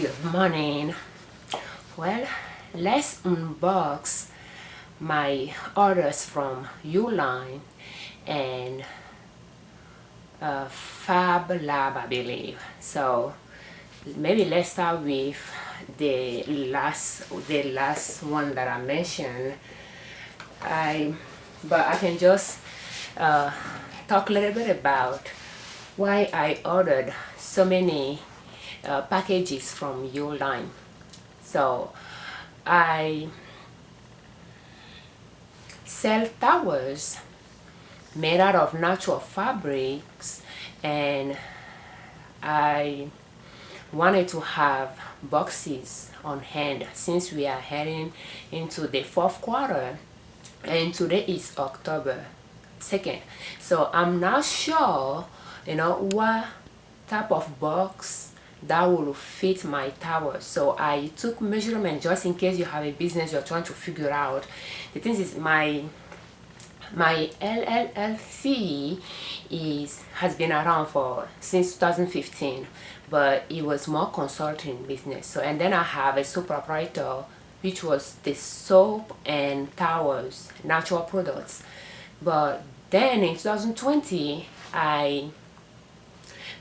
Good morning. Well, let's unbox my orders from Uline and Fab Lab, I believe. So maybe let's start with the last one that I mentioned. But I can just talk a little bit about why I ordered so many packages from Uline. So I sell towels made out of natural fabrics, and I wanted to have boxes on hand since we are heading into the fourth quarter and today is October 2nd. So I'm not sure what type of box that will fit my tower. So I took measurement just in case you have a business you're trying to figure out. The thing is, my LLC has been around since 2015, but it was more consulting business. So, and then I have a sole proprietor, which was the soap and towels, natural products. But then in 2020 I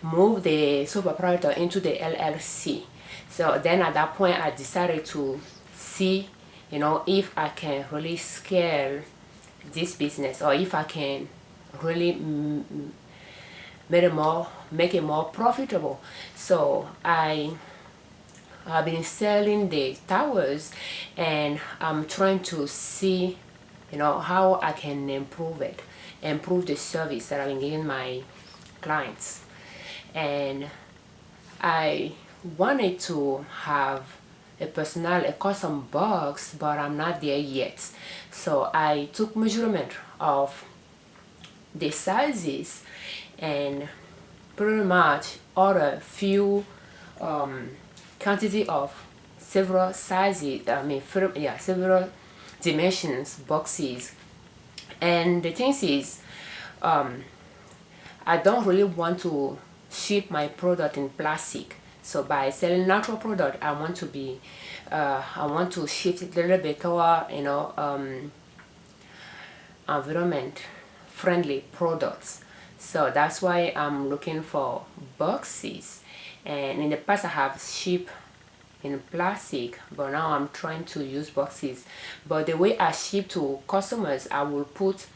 moved the sole proprietor into the LLC. So then at that point I decided to see if I can really scale this business, or if I can really make it more profitable. So I have been selling the towels, and I'm trying to see how I can improve the service that I've been giving my clients. And I wanted to have a custom box, but I'm not there yet. So I took measurement of the sizes and pretty much ordered few quantity of several sizes, several dimensions boxes. And the thing is, I don't really want to ship my product in plastic. So by selling natural product, I want to shift it a little bit toward environment friendly products. So that's why I'm looking for boxes. And in the past I have shipped in plastic, but now I'm trying to use boxes. But the way I ship to customers, I will put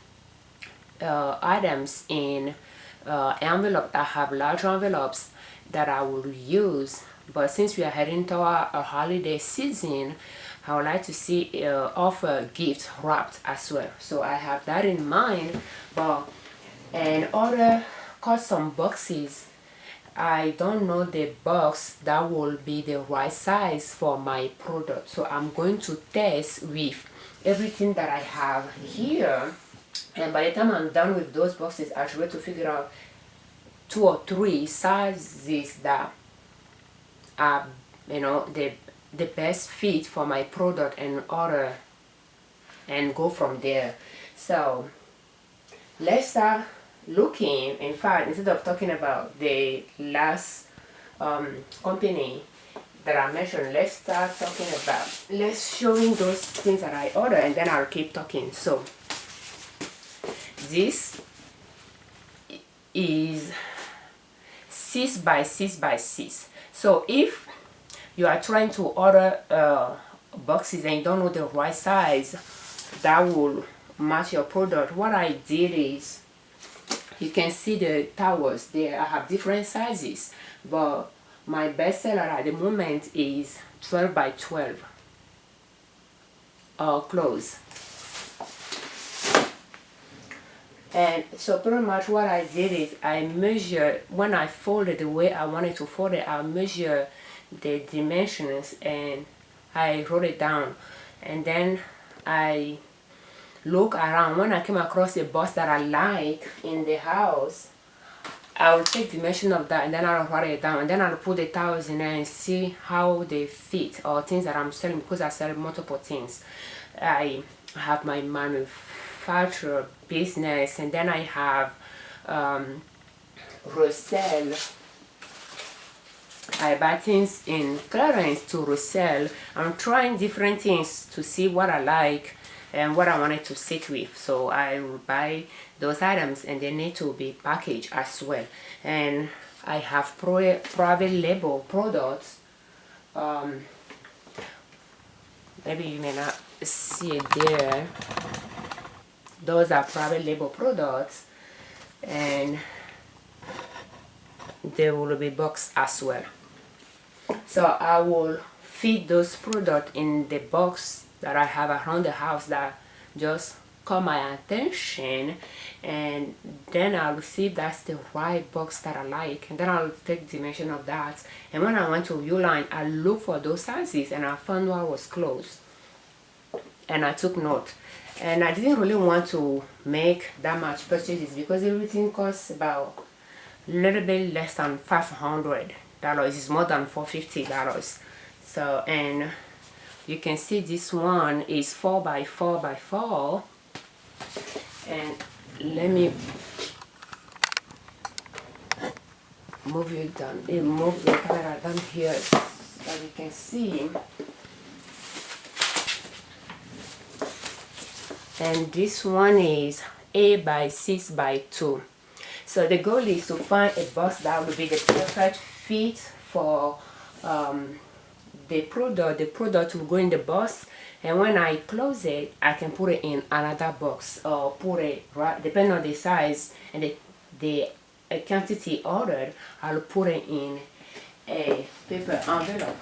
items in envelope. I have large envelopes that I will use. But since we are heading toward a holiday season, I would like to offer gift wrapped as well. So I have that in mind. But and other custom boxes, I don't know the box that will be the right size for my product. So I'm going to test with everything that I have here, and by the time I'm done with those boxes, I'll try to figure out 2 or 3 sizes that are the best fit for my product, and order and go from there. So let's start looking. In fact, instead of talking about the last company that I mentioned, let's showing those things that I ordered, and then I'll keep talking. So this is 6 by 6 by 6. So if you are trying to order boxes and you don't know the right size that will match your product, what I did is, you can see the towels there. I have different sizes, but my best seller at the moment is 12 by 12 clothes. And so pretty much what I did is, I measured, when I folded the way I wanted to fold it, I measured the dimensions and I wrote it down. And then I look around. When I came across a box that I like in the house, I will take dimension of that, and then I'll write it down, and then I'll put the towels in there and see how they fit, or things that I'm selling, because I sell multiple things. I have my manufacturer business, and then I have resell I buy things in clearance to resell. I'm trying different things to see what I like and what I wanted to stick with. So I will buy those items, and they need to be packaged as well. And I have private label products. Maybe you may not see it there. Those are private label products, and they will be boxed as well. So I will fit those products in the box that I have around the house that just caught my attention, and then I'll see if that's the right box that I like, and then I'll take dimension of that. And when I went to Uline, I looked for those sizes and I found one was closed, and I took note. And I didn't really want to make that much purchases because everything costs about a little bit less than $500. It's more than $450. So, and you can see this one is 4 by 4 by 4. And let me move you down, move the camera down here so you can see. And this one is 8 by 6 by 2. So the goal is to find a box that will be the perfect fit for the product. The product will go in the box, and when I close it, I can put it in another box, or put it, right, depending on the size and the quantity ordered, I'll put it in a paper envelope.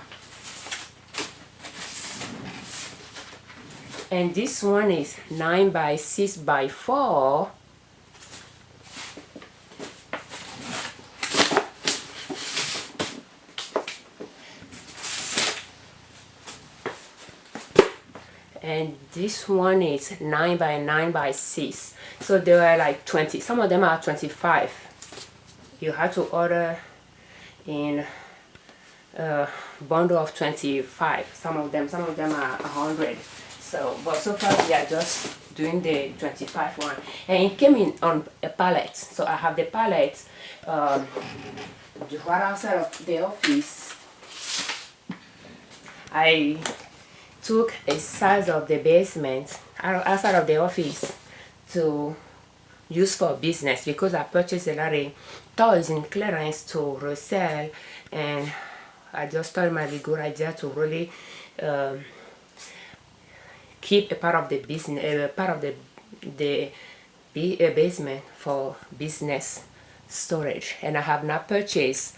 And this one is 9 by 6 by 4. And this one is 9 by 9 by 6. So there are like 20. Some of them are 25. You have to order in a bundle of 25. Some of them are 100. So, but so far we are just doing the 25 one, and it came in on a pallet. So I have the pallet right outside of the office. I took a size of the basement outside of the office to use for business, because I purchased a lot of toys in clearance to resell, and I just thought it might be a good idea to really keep a part of the business, part of the basement for business storage. And I have not purchased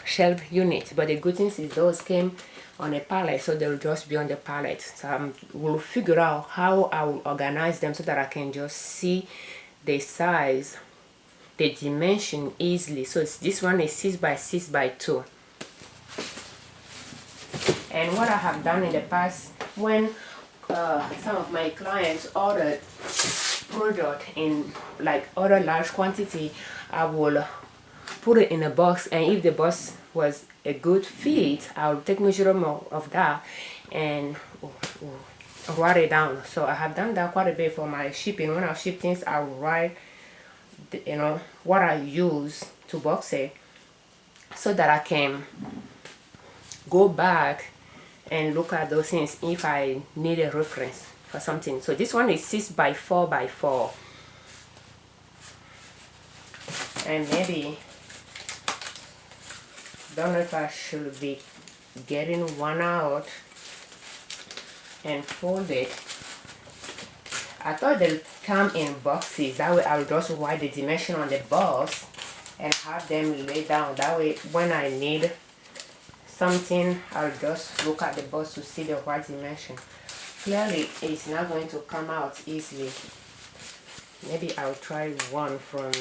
shelf unit, but the good thing is those came on a pallet, so they'll just be on the pallet. So we'll figure out how I will organize them so that I can just see the size, the dimension easily. So this one is 6 by 6 by 2. And what I have done in the past, when some of my clients ordered product in order large quantity, I will put it in a box, and if the box was a good fit, I'll take measurement of that and write it down. So I have done that quite a bit for my shipping. When I ship things, I'll write what I use to box it, so that I can go back and look at those things if I need a reference for something. So this one is 6 by 4 by 4, and maybe, don't know if I should be getting one out and fold it. I thought they'll come in boxes, that way I'll just write the dimension on the box and have them lay down. That way when I need something, I'll just look at the box to see the right dimension. Clearly it's not going to come out easily. Maybe I'll try one from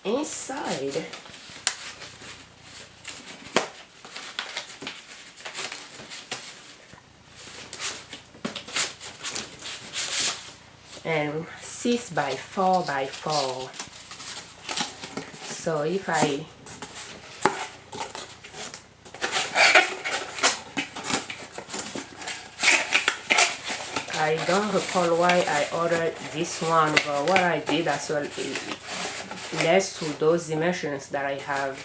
inside. And 6 by 4 by 4. So if I don't recall why I ordered this one, but what I did as well is less to those dimensions that I have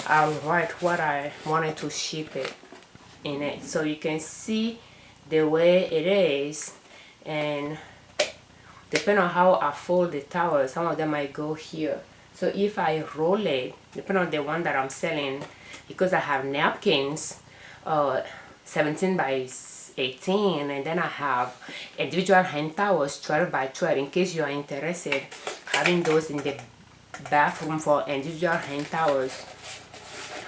I'll write what I wanted to ship it in it, so you can see the way it is. And depending on how I fold the towel, some of them might go here. So if I roll it, depending on the one that I'm selling, because I have napkins, 17 by 18, and then I have individual hand towels 12 by 12. In case you are interested, having those in the bathroom for individual hand towels,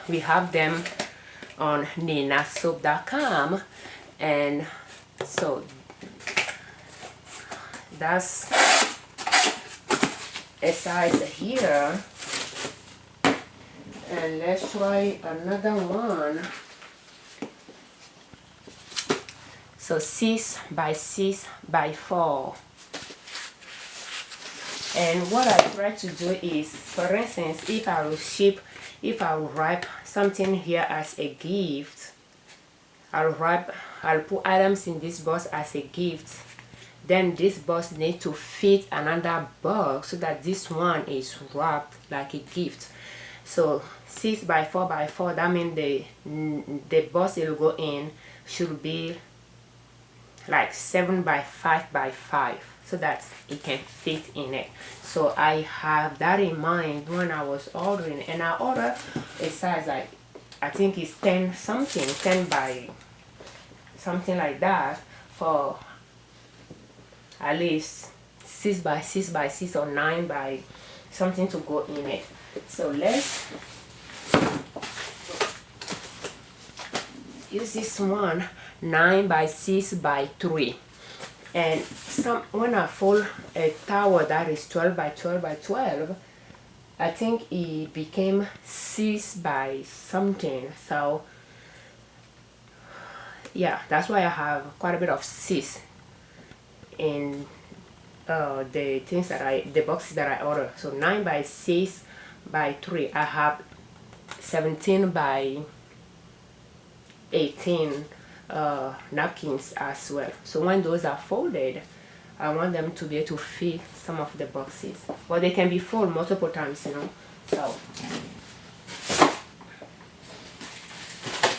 we have them on ninasoap.com. And so that's a size here. And let's try another one. So 6 by 6 by 4. And what I try to do is, for instance, if I will wrap something here as a gift, I'll put items in this box as a gift. Then this box needs to fit another box so that this one is wrapped like a gift. So 6 by 4 by 4, that means the box it will go in should be like 7 by 5 by 5, so that it can fit in it. So I have that in mind when I was ordering, and I ordered a size like, I think it's 10 something, 10 by something like that, for at least 6 by 6 by 6 or 9 by something to go in it. So let's use this one, 9 by 6 by 3. And when I fold a towel that is 12 by 12 by 12, I think it became 6 by something. So yeah, that's why I have quite a bit of 6 in the things that the boxes that I order. So 9 by 6 by 3. I have 17 by 18 napkins as well. So when those are folded, I want them to be able to fit some of the boxes, but they can be folded multiple times, you know. So,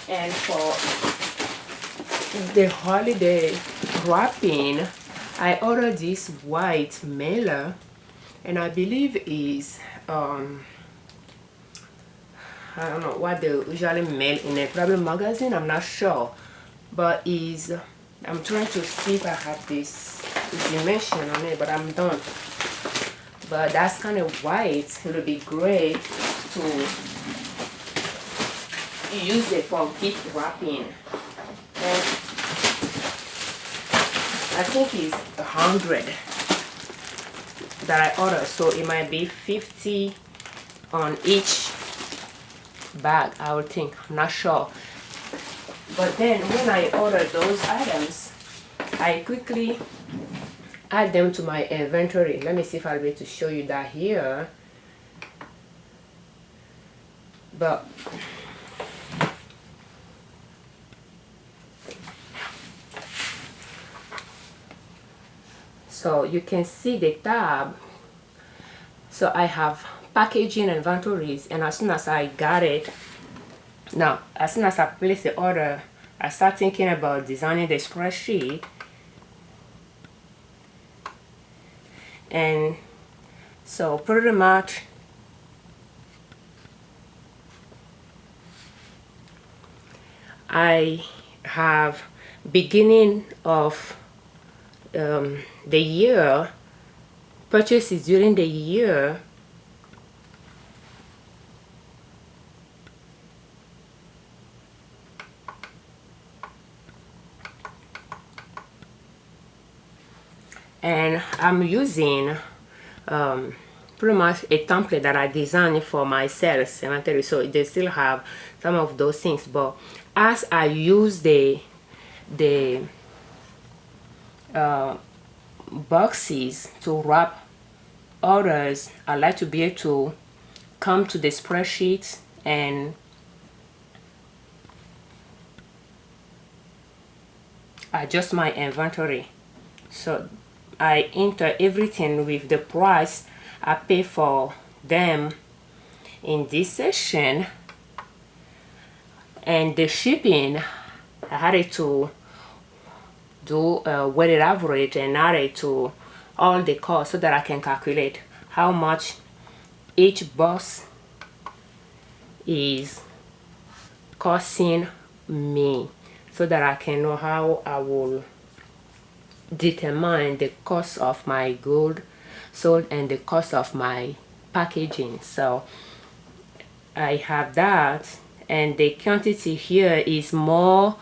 and for the holiday wrapping, I ordered this white mailer, and I believe is I don't know what they usually mail in a probably magazine, I'm not sure, but I'm trying to see if I have this dimension on it, but I'm done. But that's kind of white. It would be great to use it for gift wrapping. And I think it's 100 that I ordered, so it might be 50 on each bag, I would think. I'm not sure. But then when I ordered those items, I quickly add them to my inventory. Let me see if I'll be able to show you that here. But so you can see the tab. So I have packaging inventories, and as soon as I got it, now as soon as I place the order, I start thinking about designing the spreadsheet. And so pretty much I have beginning of the year, purchases during the year, and I'm using pretty much a template that I designed for my sales inventory, so they still have some of those things. But as I use the boxes to wrap orders, I like to be able to come to the spreadsheet and adjust my inventory. So I enter everything with the price I pay for them in this section, And the shipping, I had it to do a weighted average and add it to all the costs so that I can calculate how much each box is costing me, so that I can know how I will determine the cost of my good sold and the cost of my packaging. So I have that, and the quantity here is more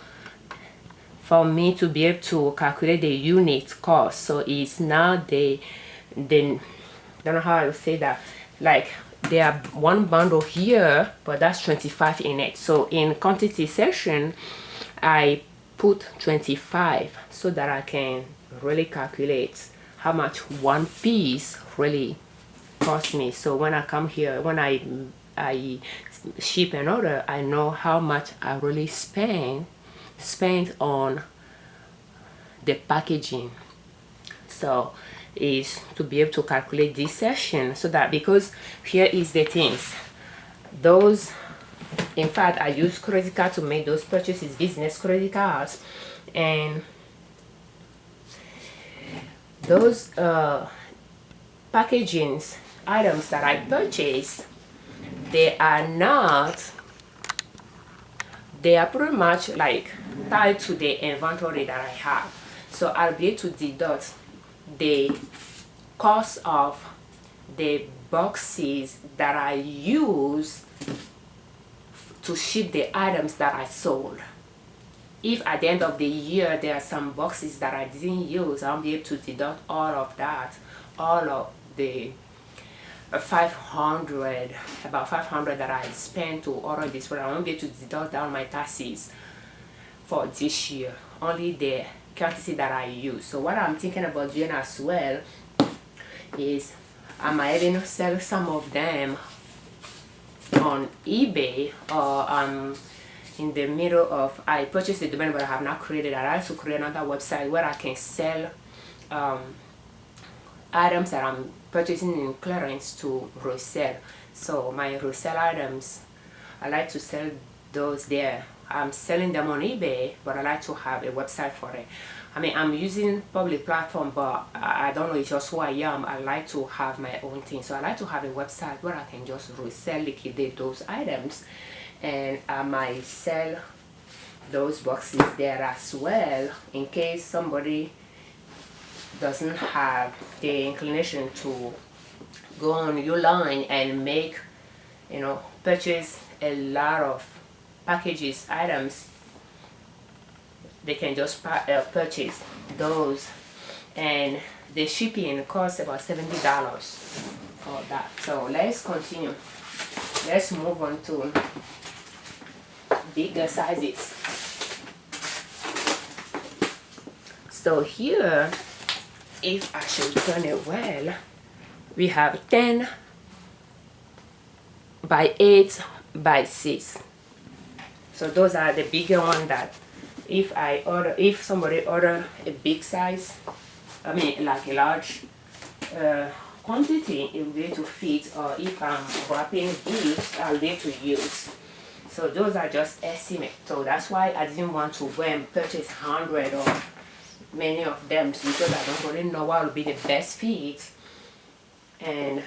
for me to be able to calculate the unit cost. So it's not the I don't know how I would say that, like there are one bundle here, but that's 25 in it. So in quantity section I put 25 so that I can really calculate how much one piece really cost me. So when I come here, when I ship an order, I know how much I really spent on the packaging. So is to be able to calculate this section, so that, because here is the things, those, in fact I use credit card to make those purchases, business credit cards, and those packagings items that I purchase, they are pretty much like tied to the inventory that I have. So I'll be able to deduct the cost of the boxes that I use to ship the items that I sold. If at the end of the year there are some boxes that I didn't use, I'll be able to deduct all of that, all of the 500, about 500 that I spent to order this, but I won't be able to deduct down my taxes for this year, only the quantity that I use. So what I'm thinking about doing as well is I might even sell some of them on eBay, or in the middle of, I purchased the domain but I have not created it. I also create another website where I can sell items that I'm purchasing in clearance to resell. So my resell items, I like to sell those there. I'm selling them on eBay, but I like to have a website for it. I mean, I'm using public platform, but I don't know, it's just who I am. I like to have my own thing. So I like to have a website where I can just resell, liquidate those items, and I might sell those boxes there as well, in case somebody doesn't have the inclination to go on Uline and make, purchase a lot of packages items. They can just purchase those, and the shipping costs about $70 for that. So let's continue. Let's move on to bigger sizes. So here, if I should turn it well, we have 10 by 8 by 6. So those are the bigger one that if somebody order a big size, I mean like a large quantity, it will be able to fit, or if I'm wrapping gifts, I'll be able to use. So those are just estimate. So that's why I didn't want to go and purchase 100 or many of them, because I don't really know what will be the best fit, and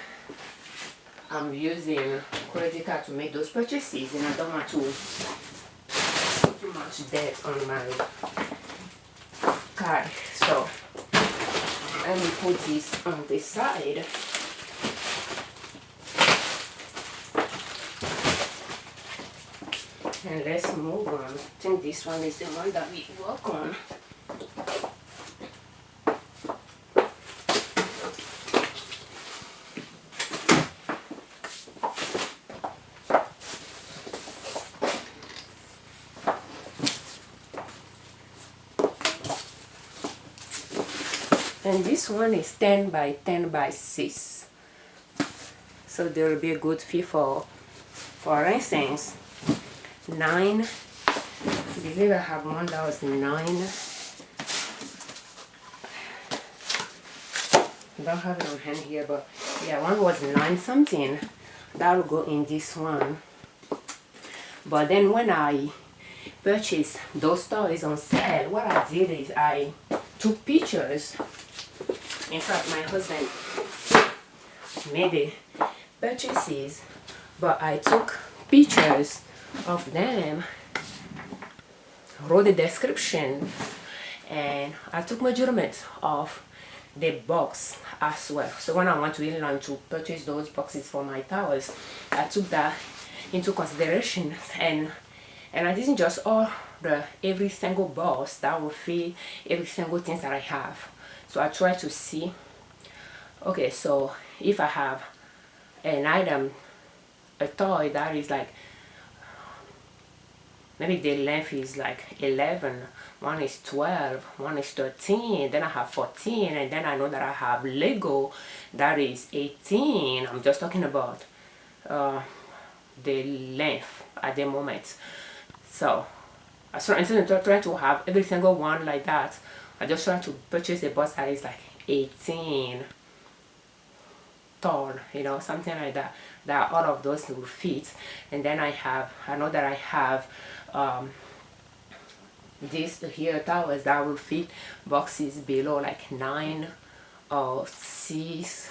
I'm using credit card to make those purchases, and I don't want to put too much debt on my card. So let me put this on the side. And let's move on. I think this one is the one that we work on. And this one is 10 by 10 by 6. So there will be a good fit for instance, 9. I believe I have one that was 9. I don't have it on hand here, but yeah, one was 9 something. That will go in this one. But then when I purchased those toys on sale, what I did is I took pictures. In fact, my husband made the purchases, but I took pictures of them, wrote the description, and I took measurements of the box as well. So when I went to Uline to purchase those boxes for my towels, I took that into consideration, and I didn't just order every single box that will fit every single thing that I have. So I tried to see, okay, so if I have an item, a toy that is like, maybe the length is like 11, one is 12, one is 13, then I have 14, and then I know that I have Lego that is 18. I'm just talking about the length at the moment. So instead of trying to have every single one like that, I just try to purchase a box that is like 18 tall, you know, something like that, that all of those will fit. And then I know that I have these here towels that will fit boxes below like 9 or 6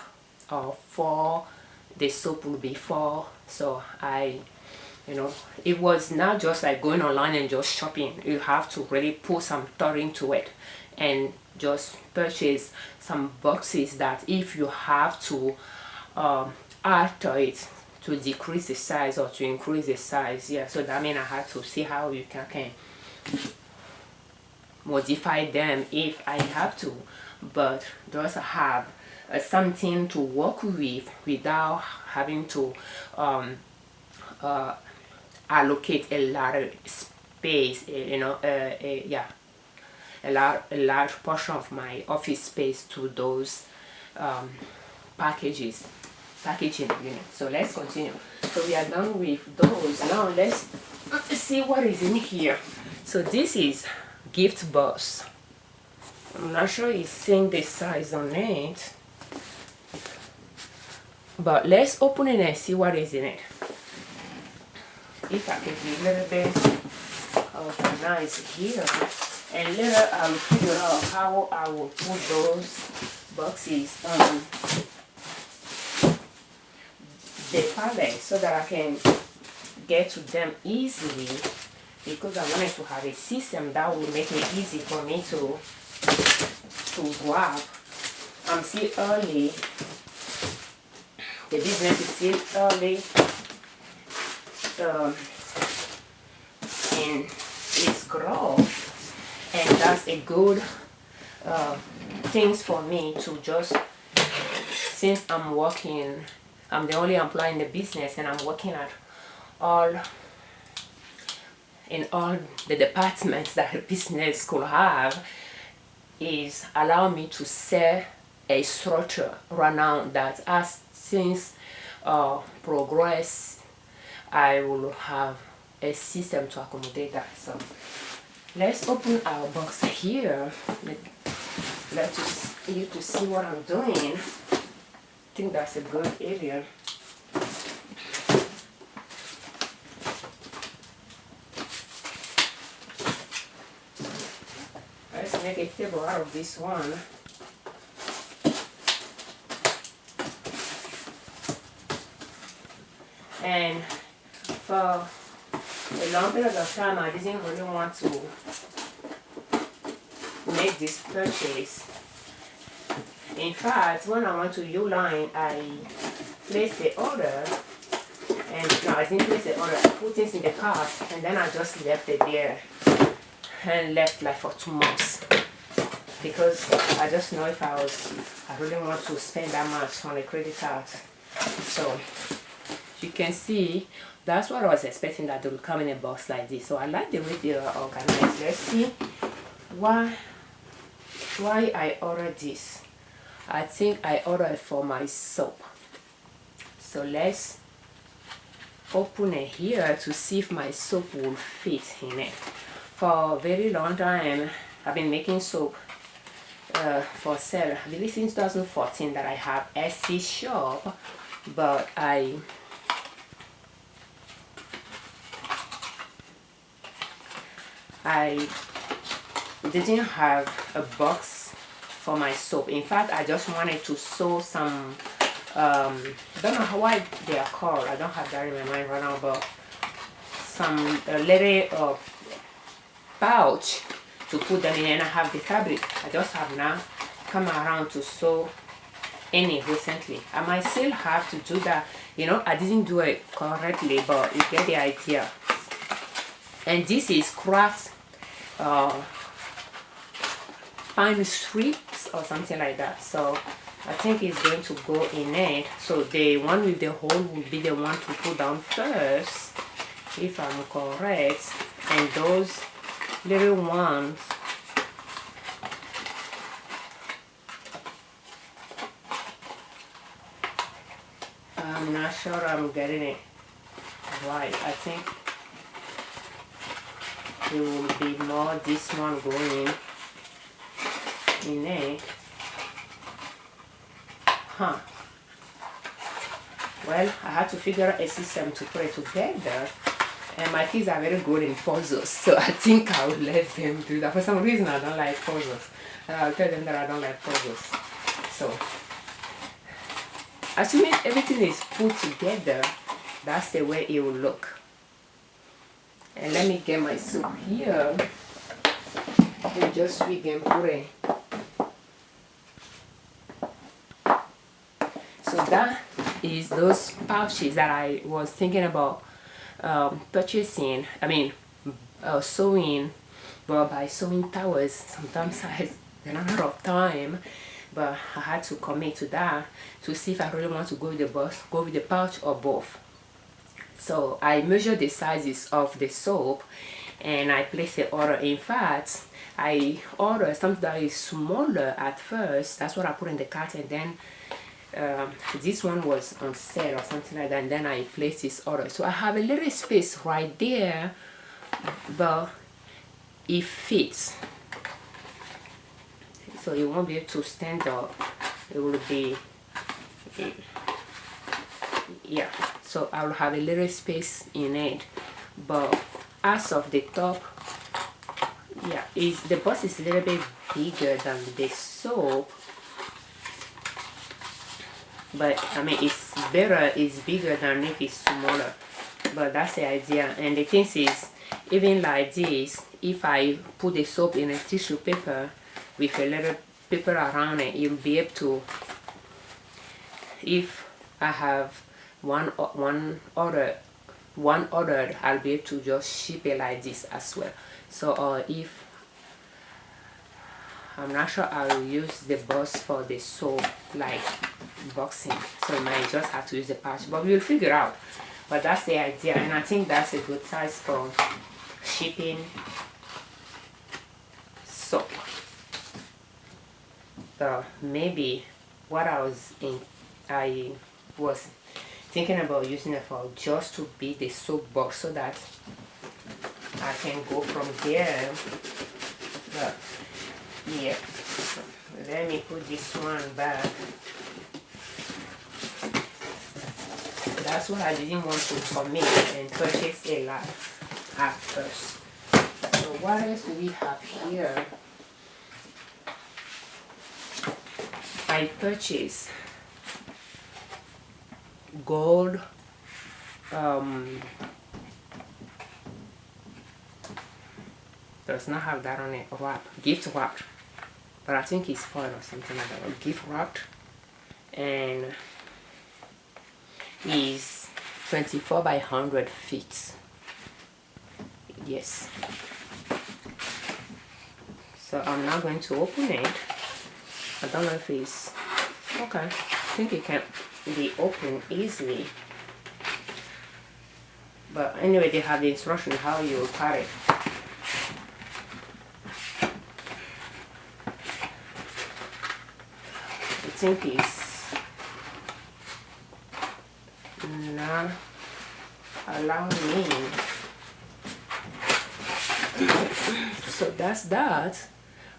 or 4. The soap will be 4. So you know, it was not just like going online and just shopping. You have to really put some thought into it and just purchase some boxes that if you have to alter it to decrease the size or to increase the size, yeah, so that means I had to see how you can modify them if I have to, but just have something to work with without having to allocate a lot of space, you know, yeah, a large portion of my office space to those packaging units. So let's continue. So we are done with those. Now let's see what is in here. So this is gift box. I'm not sure it's saying the size on it, but let's open it and see what is in it. If I can be a little bit organized here, and later I'll figure out how I will put those boxes on the pallet so that I can get to them easily, because I wanted to have a system that will make it easy for me to grab. I'm still early. The business is still early. In its growth, and that's a good things for me to just, since I'm working, I'm the only employee in the business and I'm working at in all the departments that a business could have, is allow me to set a structure right now that as things progress, I will have a system to accommodate that. So let's open our box here. Let you to see what I'm doing. I think that's a good area. Let's make a table out of this one. And for a long period of time, I didn't really want to make this purchase. In fact, when I went to Uline, I placed the order, and no, I didn't place the order. I put things in the cart, and then I just left it there and left like for 2 months, because I just know if I really want to spend that much on a credit card. So you can see that's what I was expecting, that they will come in a box like this. So I like the way they are organized. Let's see why I ordered this. I think I ordered it for my soap. So let's open it here to see if my soap will fit in it. For a very long time, I've been making soap for sale. I believe since 2014 that I have Etsy shop, but I didn't have a box for my soap. In fact, I just wanted to sew some I don't know why they are called, I don't have that in my mind right now, but some little pouch to put them in, and I have the fabric. I just have now come around to sew in it recently. I might still have to do that, you know. I didn't do it correctly, but you get the idea. And this is craft pine strips or something like that, so I think it's going to go in it. So the one with the hole will be the one to put down first, if I'm correct, and those little ones I'm not sure I'm getting it right. I think it will be more this one going in it. Huh. Well, I had to figure out a system to put it together, and my kids are very good in puzzles, so I think I will let them do that. For some reason, I don't like puzzles. I'll tell them that I don't like puzzles. So, assuming everything is put together, that's the way it will look. And let me get my soup here, and just we can put it. So that is those pouches that I was thinking about purchasing. I mean, sewing, but by sewing towels, sometimes I run out of time. But I had to commit to that to see if I really want to go with the pouch or both. So I measured the sizes of the soap, and I placed the order. In fact, I ordered something that is smaller at first. That's what I put in the cart, and then this one was on sale or something like that, and then I placed this order. So I have a little space right there, but it fits, so it won't be able to stand up. It will be, yeah, so I will have a little space in it. But as of the top, yeah, the box is a little bit bigger than the soap, but I mean, it's better, it's bigger than if it's smaller. But that's the idea. And the thing is, even like this, if I put the soap in a tissue paper with a little paper around it, you'll be able to, if I have one ordered, I'll be able to just ship it like this as well. So if I'm not sure, I'll use the box for the soap, like boxing, so I might just have to use the pouch, but we'll figure out. But that's the idea, and I think that's a good size for shipping soap. So maybe what I was thinking about using it for, just to be the soap box, so that I can go from there. But yeah, let me put this one back. That's why I didn't want to commit and purchase a lot at first. So what else do we have here? I purchased gold does not have that on it, gift wrapped, but I think it's foil or something like that, gift wrapped, and is 24 by 100 feet. Yes. So I'm not going to open it. I don't know if it's okay. I think it can be opened easily. But anyway, they have the instruction how you cut it. I think it's not allowing me. So that's that.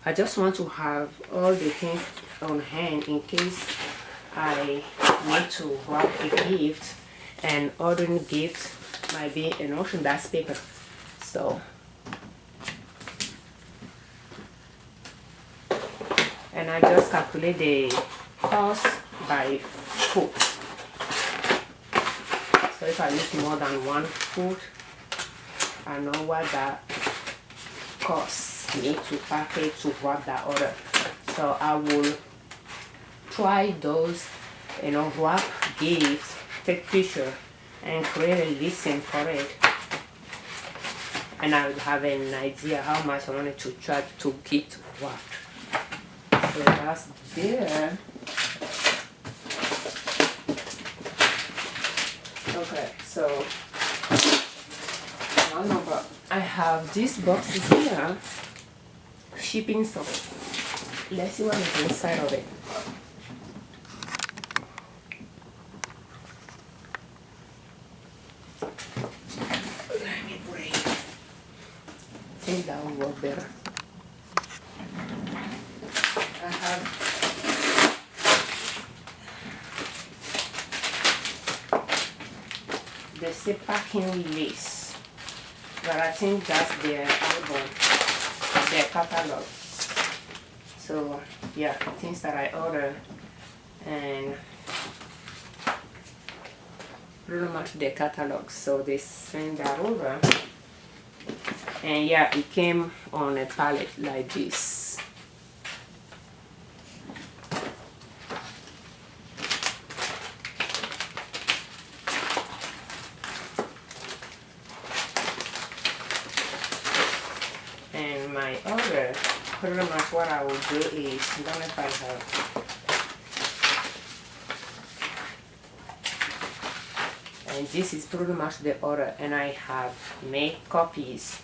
I just want to have all the things on hand in case I need to wrap a gift, and ordering gift might be an option. That's paper. So and I just calculate the cost by foot. So if I use more than 1 foot, I know what that costs me to package to wrap that order. So I will try those, wrap, gifts, take picture, and create a listing for it. And I would have an idea how much I wanted to charge to get wrapped. So that's there. Okay, so number. I have these boxes here, shipping stuff. Let's see what is inside of it. Let me break. I think that will work better. I have the packing list, but I think that's their album, their catalog. So yeah, things that I order, and pretty much their catalog. So they send that over, and yeah, it came on a pallet like this. And my order, pretty much what I will do is, I don't know if I have, and this is pretty much the order, and I have made copies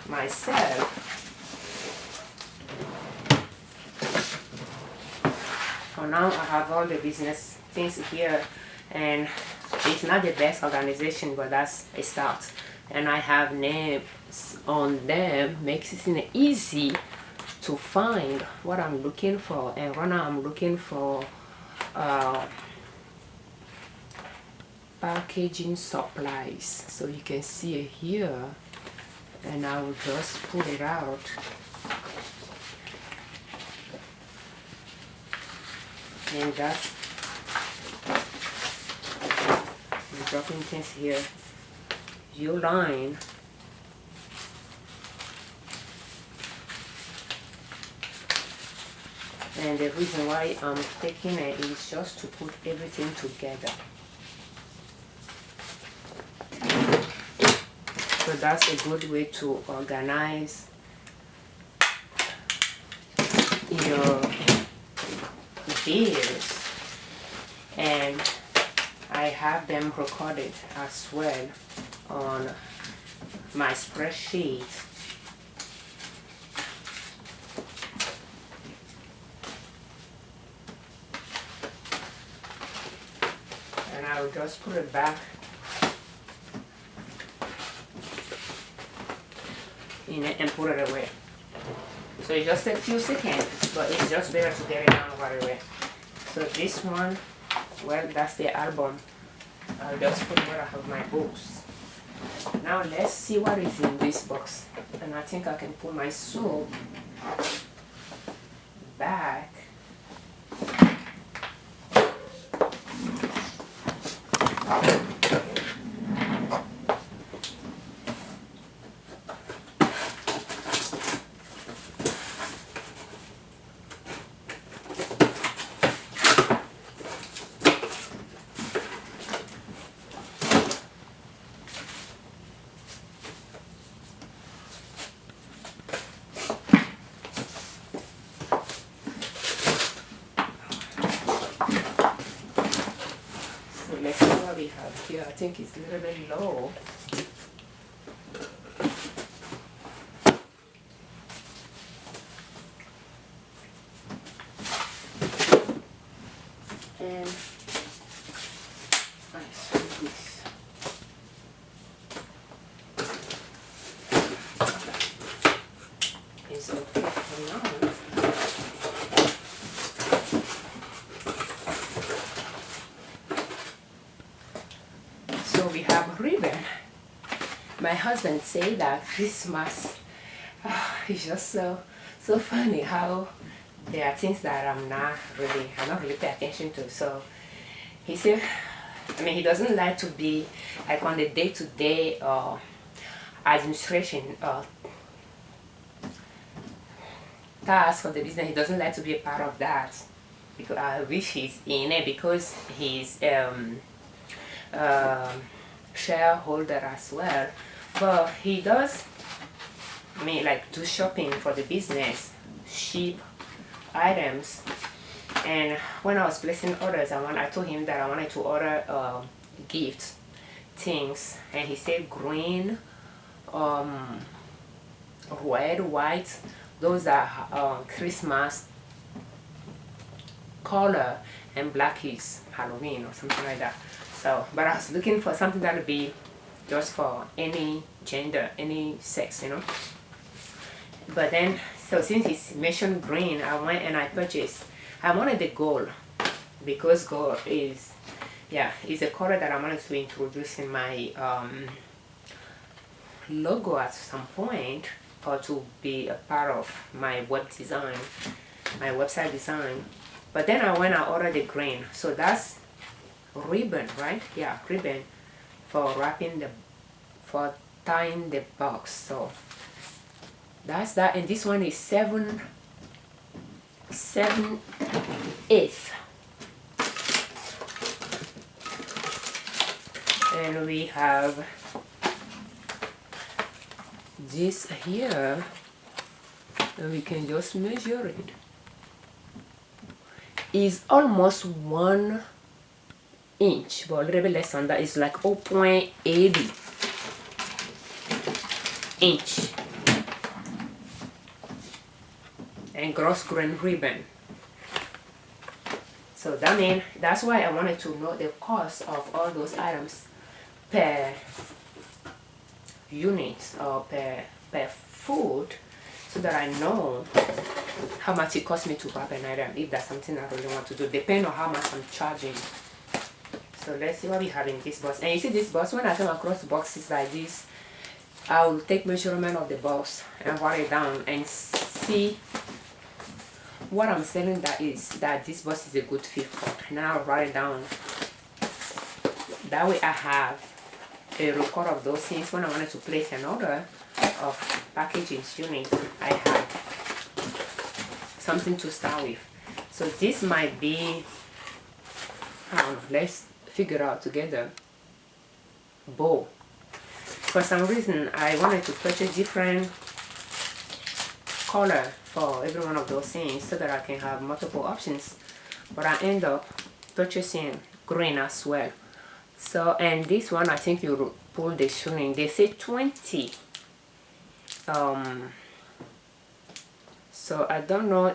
myself. For now, I have all the business things here, and it's not the best organization, but that's a start. And I have names on them, makes it easy to find what I'm looking for. And right now I'm looking for packaging supplies. So you can see it here, and I will just pull it out. And that's, I'm dropping things here. Uline. And the reason why I'm taking it is just to put everything together. So that's a good way to organize your bills. And I have them recorded as well on my spreadsheet. And I will just put it back in it and put it away. So it just takes a few seconds, but it's just better to get it down right away. So this one, well, that's the album. I'll just put where I have my books. Now let's see what is in this box. And I think I can put my soap back. Let's see what we have here. I think it's a little bit low. And I see this. It's okay for now. So we have ribbon. My husband said that Christmas is just so funny how there are things that I not really pay attention to. So he said, I mean, he doesn't like to be like on the day-to-day administration task for the business. He doesn't like to be a part of that, because I wish he's in it, because he's shareholder as well. But he does, I mean, like, do shopping for the business, ship items. And when I was placing orders, I told him that I wanted to order gift things, and he said green, red, white, those are Christmas color, and black is Halloween or something like that. So, but I was looking for something that would be just for any gender, any sex, you know. But then, so since he mentioned green, I went and I purchased. I wanted the gold, because gold is, yeah, is a color that I wanted to introduce in my logo at some point, or to be a part of my web design, my website design. But then I went and ordered the green. So that's ribbon, right? Yeah, ribbon for wrapping for tying the box. So that's that. And this one is 7/8. And we have this here, and we can just measure it. Is almost 1 inch, but a little bit less than that. It's like 0.80 inch. And gross grain ribbon. So that means, that's why I wanted to know the cost of all those items per unit, or per foot, so that I know how much it costs me to wrap an item, if that's something I really want to do, depending on how much I'm charging. So let's see what we have in this box. And you see this box, when I come across boxes like this, I will take measurement of the box and write it down and see what I'm selling, that this box is a good fit for, and I'll write it down. That way I have a record of those things. When I wanted to place an order of packaging unit, I have something to start with. So this might be, I don't know, let's figure out together. Bow. For some reason I wanted to purchase different color for every one of those things, so that I can have multiple options, but I end up purchasing green as well. So, and this one, I think you pull the shooting, they say 20. So I don't know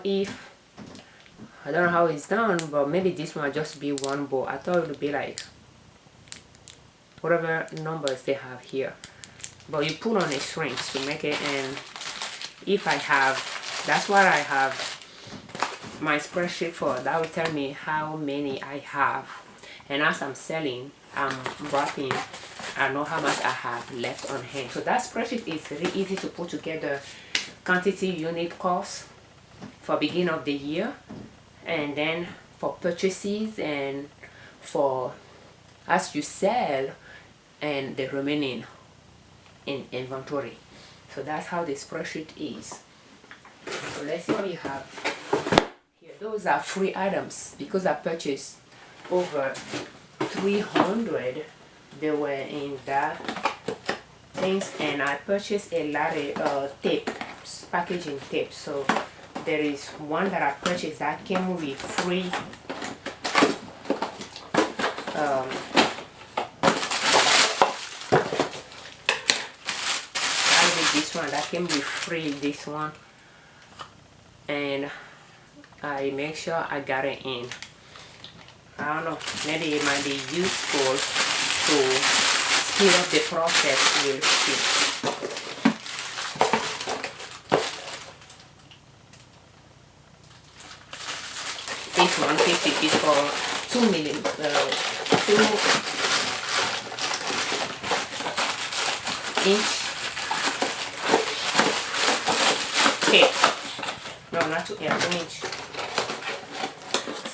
how it's done, but maybe this one will just be one bow. I thought it would be like whatever numbers they have here, but you pull on a shrink to make it. And if I have, that's what I have my spreadsheet for. That will tell me how many I have, and as I'm selling, I'm wrapping, I know how much I have left on hand. So that spreadsheet is really easy to put together. Quantity, unit cost for beginning of the year, and then for purchases, and for as you sell, and the remaining in inventory. So that's how the spreadsheet is. So let's see what we have here. Those are free items, because I purchased over 300. They were in that things, and I purchased a lot of tape, packaging tape. So there is one that I purchased that came with free this one that came with free, this one, and I make sure I got it in. I don't know, maybe it might be useful to speed up the process. We'll see. This 150 is for 2 inch tape. No, not 2, yeah, 2 inch.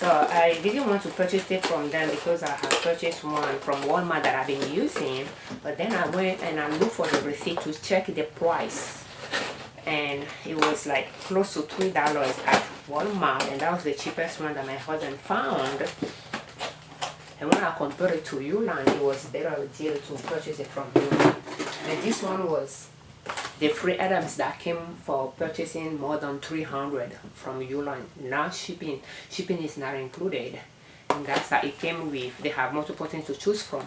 So I didn't want to purchase it from them because I had purchased one from Walmart that I've been using. But then I went and I looked for the receipt to check the price. And it was like close to $3 at Walmart. And that was the cheapest one that my husband found. And when I compared it to Uline, it was better deal to purchase it from Uline. And this one was the free items that came for purchasing more than 300 from Uline. Now shipping is not included. And that's that it came with. They have multiple things to choose from.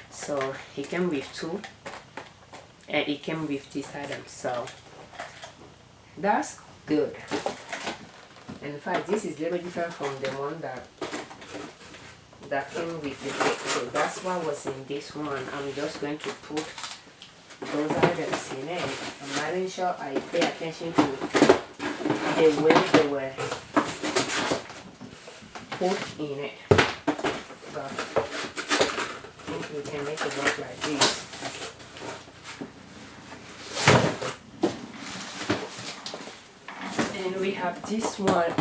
So it came with 2. And it came with this item. So that's good. And in fact, this is a little different from the one that came with the cake. So that's what was in this one. I'm just going to put those items in it. I'm making sure I pay attention to the way they were put in it. But I think we can make it look like this. And we have this one.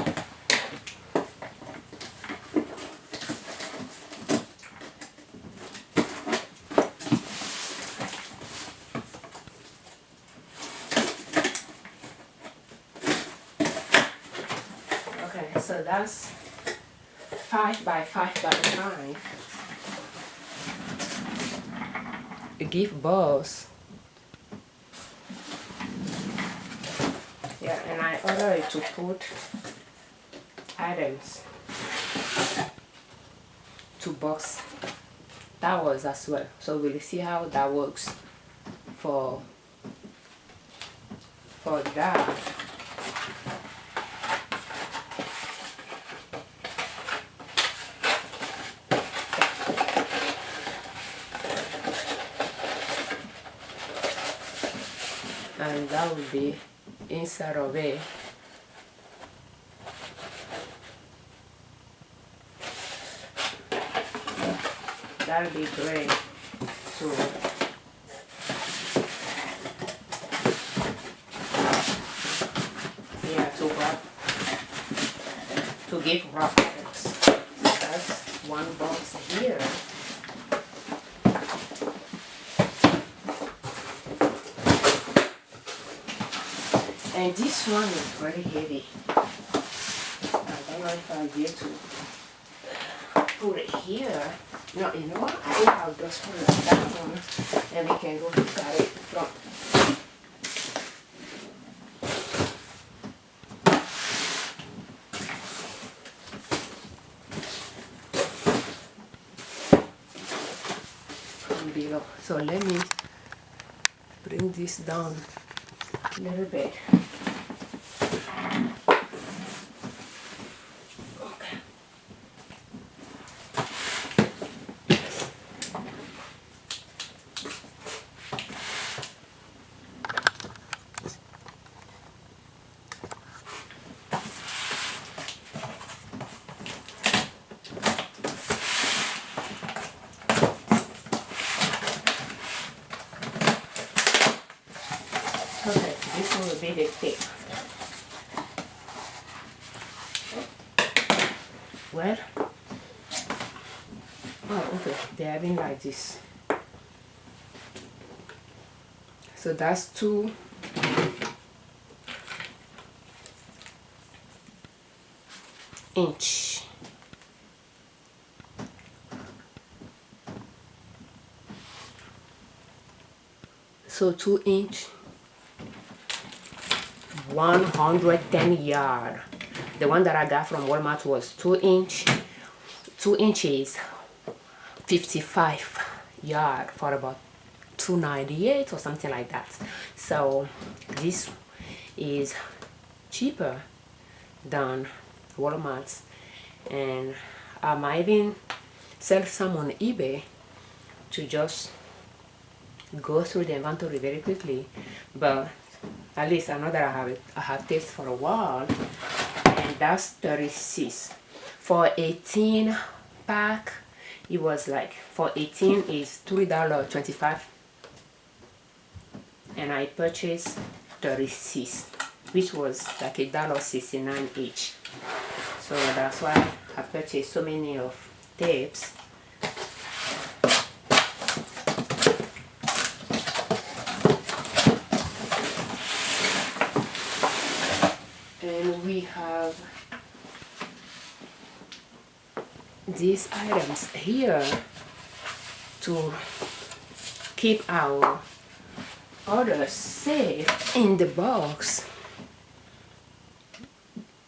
Okay, so that's 5 by 5 by 5. A gift box. Yeah, and I ordered it to put items to box towels as well. So we'll see how that works for that. And that will be inside of it. That'll be great to wrap, to give wrap items. So that's one box here. And this one is very heavy. I don't know if I'll be able to put it here. No, you know what? I think I'll just put it like that one and we can go carry it from. From below. So let me bring this down a little bit. Okay, this one will be the tip. Well, oh, okay, they're having like this. So that's 2 inch. So 2 inch. 110 yard. The one that I got from Walmart was 2 inches 55 yard for about $2.98 or something like that. So this is cheaper than Walmart's, and I might even sell some on eBay to just go through the inventory very quickly. But at least I know that I have tasted for a while. And that's 36 for 18 pack. It was like, for 18 is $3.25, and I purchased 36, which was like $1.69 each. So that's why I purchased so many of tapes. And we have these items here to keep our orders safe in the box.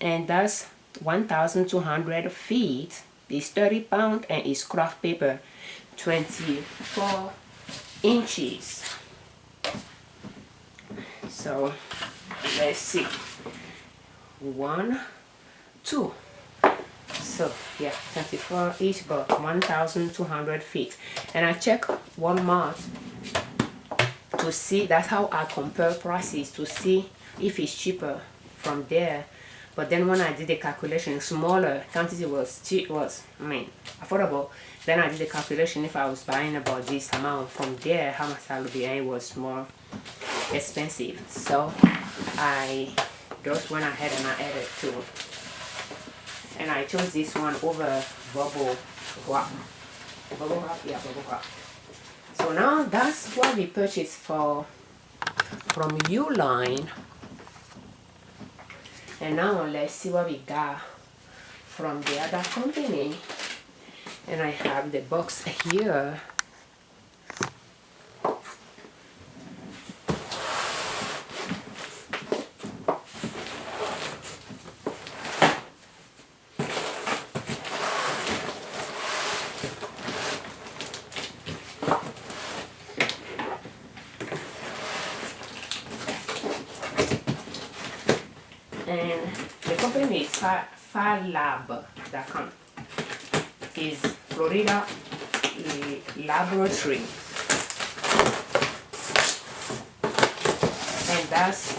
And that's 1,200 feet. It's 30 pounds and it's craft paper 24 inches. So let's see. 1, 2. So yeah, 24 each, but 1,200 feet. And I check Walmart to see. That's how I compare prices, to see if it's cheaper from there. But then when I did the calculation, smaller quantity was affordable. Then I did the calculation if I was buying about this amount from there, how much I would be, and it was more expensive. So I just went ahead and I added two. And I chose this one over bubble wrap. Bubble wrap? Yeah, bubble wrap. So now that's what we purchased from Uline. And now let's see what we got from the other company. And I have the box here. And the company is FarLab.com. Is Florida Laboratory. And that's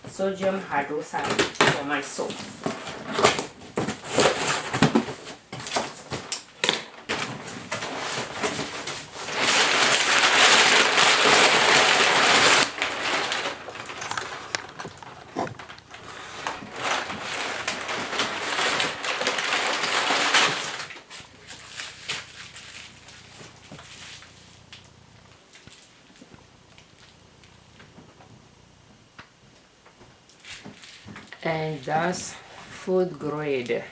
sodium hydroxide for my soap. And that's food grade.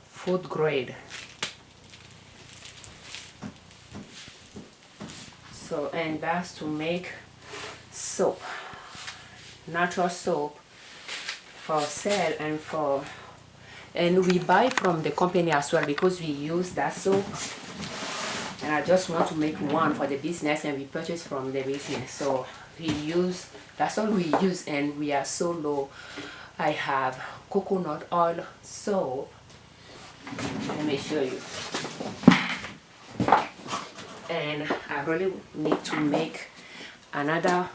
Food grade. So, and that's to make soap, natural soap for sale and we buy from the company as well because we use that soap. And I just want to make one for the business, and we purchase from the business. So that's all we use, and we are so low. I have coconut oil soap. Let me show you. And I really need to make another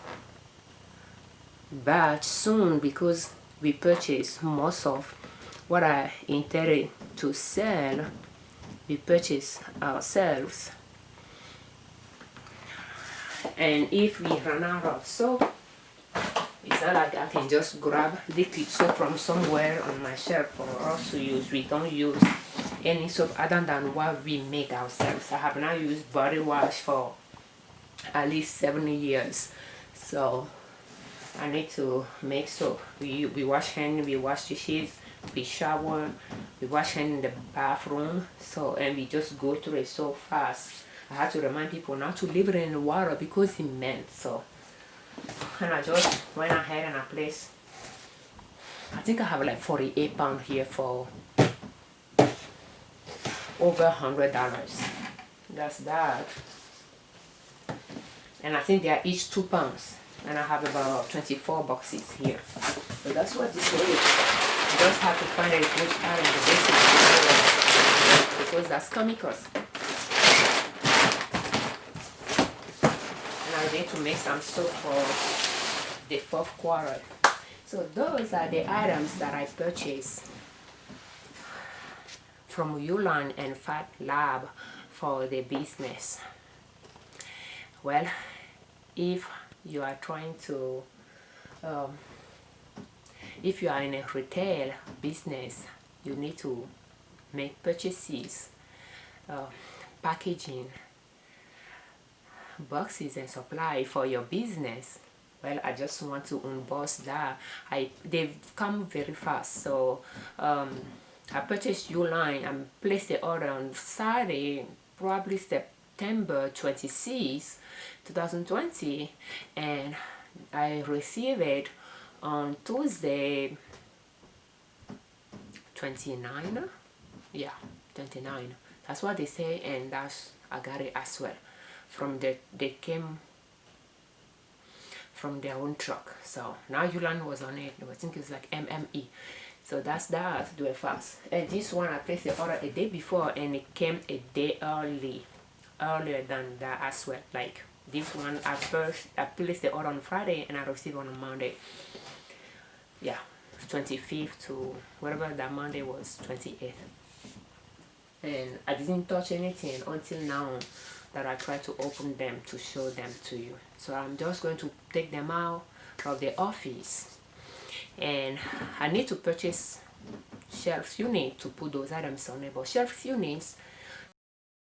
batch soon because we purchased most of what I intended to sell. We purchase ourselves. And if we run out of soap, it's not like I can just grab liquid soap from somewhere on my shelf for us to use. We don't use any soap other than what we make ourselves. I have not used body wash for at least 70 years. So I need to make soap. We wash hands, we wash dishes, we shower, we wash hands in the bathroom. So, and we just go through it so fast. I had to remind people not to leave it in the water because it melts. So, and I just went ahead and I placed, I think I have like 48 pounds here for over $100. That's that. And I think they are each 2 pounds. And I have about 24 boxes here. So that's what this is. You just have to find a good spot in the basement because that's chemicals. And I need to make some soap for the 4th quarter. So those are the items that I purchased from Uline and FarLab for the business. Well, if you are trying to um, if you are in a retail business, you need to make purchases, uh, packaging, boxes and supply for your business. Well, I just want to unbox that. They've come very fast, so I purchased Uline and placed the order on Saturday, probably September 26, 2020, and I received it on Tuesday 29. Yeah, 29. That's what they say, and that's I got it as well. They came from their own truck. So now Uline was on it. I think it's like MME. So that's that. Do it fast. And this one I placed the order a day before, and it came a day earlier than that as well. Like this one, I placed the order on Friday and I received on Monday. Yeah, 25th to whatever that Monday was, 28th. And I didn't touch anything until now that I try to open them to show them to you. So I'm just going to take them out of the office, and I need to purchase shelf unit to put those items on it. But shelf units,